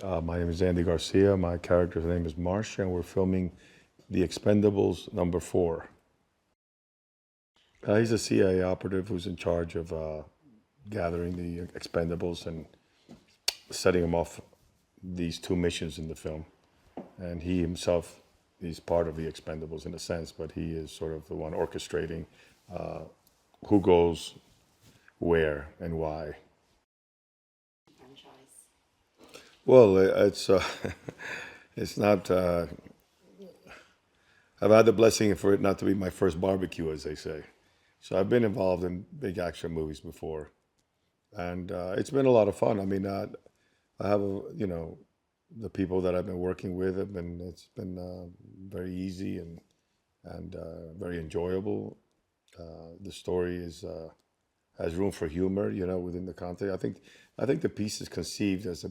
My name is Andy Garcia. My character's name is Marsh, and we're filming the Expendables #4. He's a CIA operative who's in charge of gathering the Expendables and setting them off these two missions in the film. And he himself is part of the Expendables in a sense, but he is sort of the one orchestrating who goes where and why. Franchise. Well, it's it's not. I've had the blessing for it not to be my first barbecue, as they say. So I've been involved in big action movies before, and it's been a lot of fun. I mean, I have the people that I've been working with have been it's been very easy and very enjoyable. The story is has room for humor, within the context. I think the piece is conceived as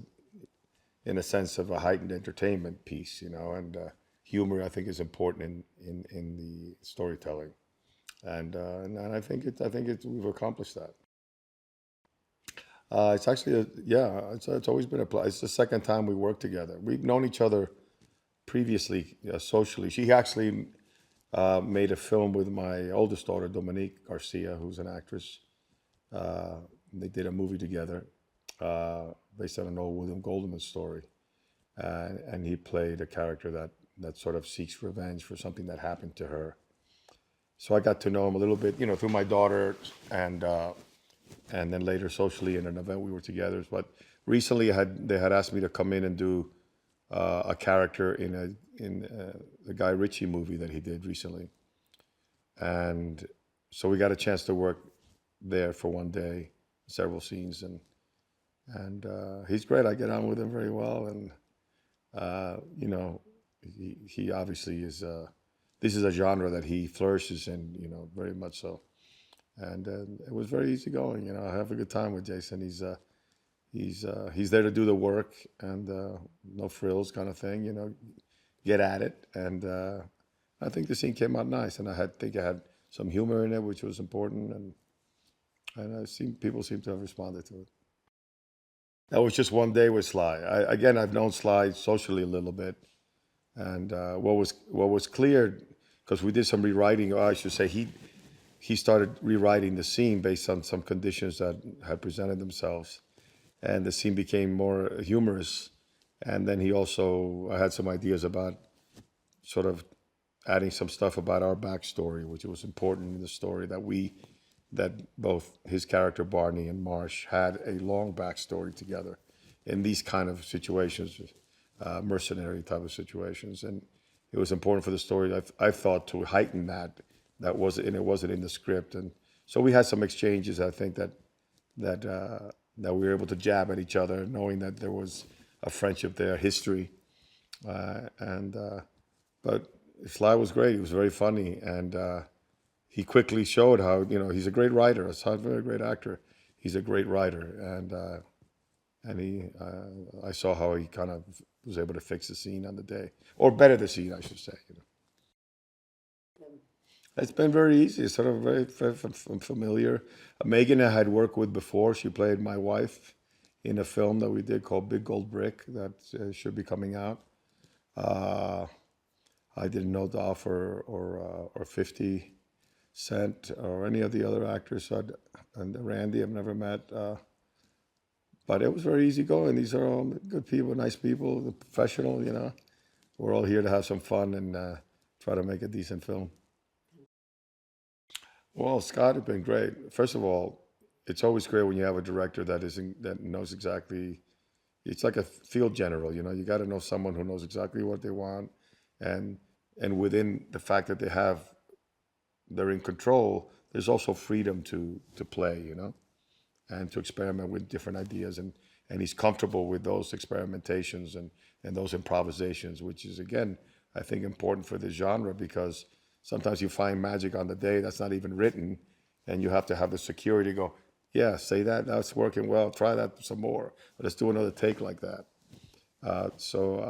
in a sense of a heightened entertainment piece, and humor I think is important in the storytelling, and I think we've accomplished that. It's actually it's always been it's the second time we worked together. We've known each other previously socially. She actually made a film with my oldest daughter, Dominique Garcia, who's an actress. They did a movie together based on an old William Goldman story, and he played a character that sort of seeks revenge for something that happened to her. So I got to know him a little bit, through my daughter, and then later socially in an event we were together. But recently, they had asked me to come in and do a character in the Guy Ritchie movie that he did recently, and so we got a chance to work there for one day, several scenes, and he's great. I get on with him very well, and he obviously is. This is a genre that he flourishes in, very much so. And it was very easygoing. I have a good time with Jason. He's there to do the work and no frills kind of thing. Get at it. And I think the scene came out nice, and think I had some humor in it, which was important, and people seem to have responded to it. That was just one day with Sly. I've known Sly socially a little bit, and what was clear, because we did some rewriting, or I should say, he started rewriting the scene based on some conditions that had presented themselves, and the scene became more humorous. And then he also had some ideas about sort of adding some stuff about our backstory, which was important in the story that both his character Barney and Marsh had a long backstory together in these kind of situations, mercenary type of situations, and it was important for the story. I thought to heighten that. It wasn't in the script, and so we had some exchanges. I think that we were able to jab at each other, knowing that there was a friendship there, history, and but Sly was great. He was very funny, and he quickly showed how he's a great writer. He's a very great actor. He's a great writer, and I saw how he kind of was able to fix the scene on the day, or better the scene, I should say. It's been very easy. It's sort of very, very familiar. Megan I had worked with before. She played my wife in a film that we did called Big Gold Brick that should be coming out. Uh, I didn't know Dolph or 50 Cent or any of the other actors. And Randy I've never met. But it was very easy going. These are all good people, nice people, professional. We're all here to have some fun and try to make a decent film. Well, Scott has been great. First of all, it's always great when you have a director that knows exactly. It's like a field general, You got to know someone who knows exactly what they want, and within the fact that they're in control. There's also freedom to play, and to experiment with different ideas, and he's comfortable with those experimentations and those improvisations, which is again, I think, important for this genre because sometimes you find magic on the day that's not even written, and you have to have the security to go, yeah, say that, that's working well, try that some more. Let's do another take like that. So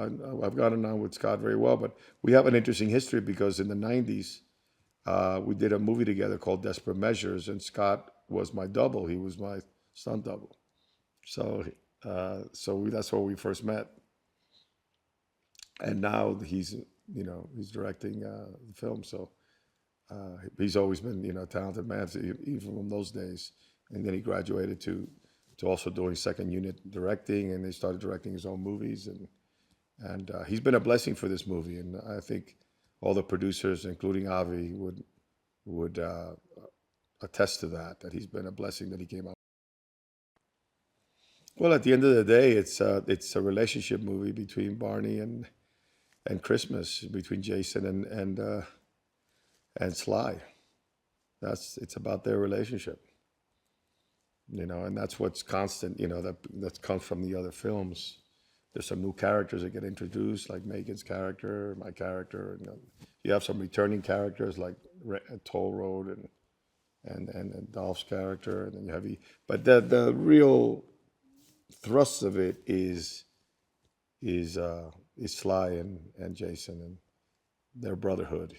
I've gotten on with Scott very well, but we have an interesting history because in the 90s, we did a movie together called Desperate Measures, and Scott was my double. He was my stunt double. So that's where we first met. and now he's directing the film. So he's always been a talented man, even from those days. And then he graduated to also doing second unit directing, and he started directing his own movies, and he's been a blessing for this movie. And I think all the producers, including Avi, would attest to that he's been a blessing that he came out. Well, at the end of the day, it's a relationship movie between Barney and Christmas, between Jason and Sly. It's about their relationship, and that's what's constant. That comes from the other films. There's some new characters that get introduced, like Megan's character, my character. And, you have some returning characters like Toll Road and Dolph's character, and then you have but the real thrust of it is Sly and Jason and their brotherhood.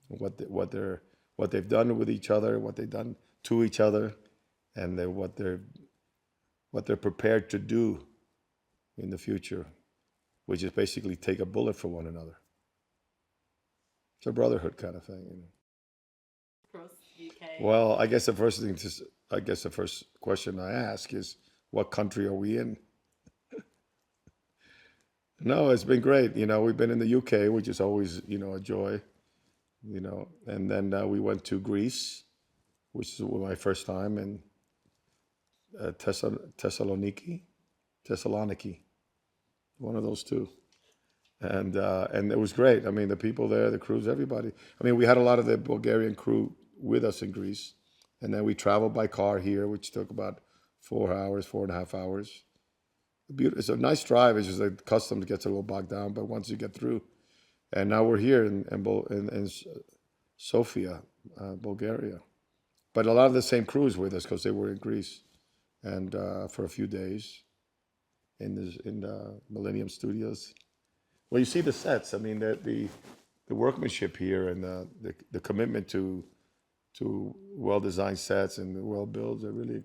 What they've done with each other, what they've done to each other, and what they're prepared to do in the future, which is basically take a bullet for one another. It's a brotherhood kind of thing. Across UK. Well, I guess the first question I ask is, what country are we in? No, it's been great. We've been in the UK, which is always a joy. And then we went to Greece, which was my first time, and Thessaloniki, one of those two. And it was great. I mean, the people there, the crews, everybody. I mean, we had a lot of the Bulgarian crew with us in Greece, and then we traveled by car here, which took about 4.5 hours. It's a nice drive. It's just like customs gets a little bogged down, but once you get through, and now we're here in Sofia, Bulgaria. But a lot of the same crews with us because they were in Greece, and for a few days in the Millennium Studios. Well, you see the sets. I mean, the workmanship here and the commitment to well-designed sets and well-built are really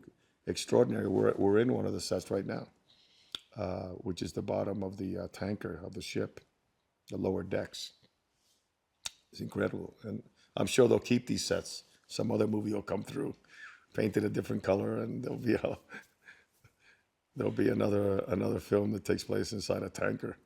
extraordinary. We're in one of the sets right now, which is the bottom of the tanker of the ship, the lower decks. It's incredible, and I'm sure they'll keep these sets. Some other movie will come through, painted a different color, and there'll be another film that takes place inside a tanker.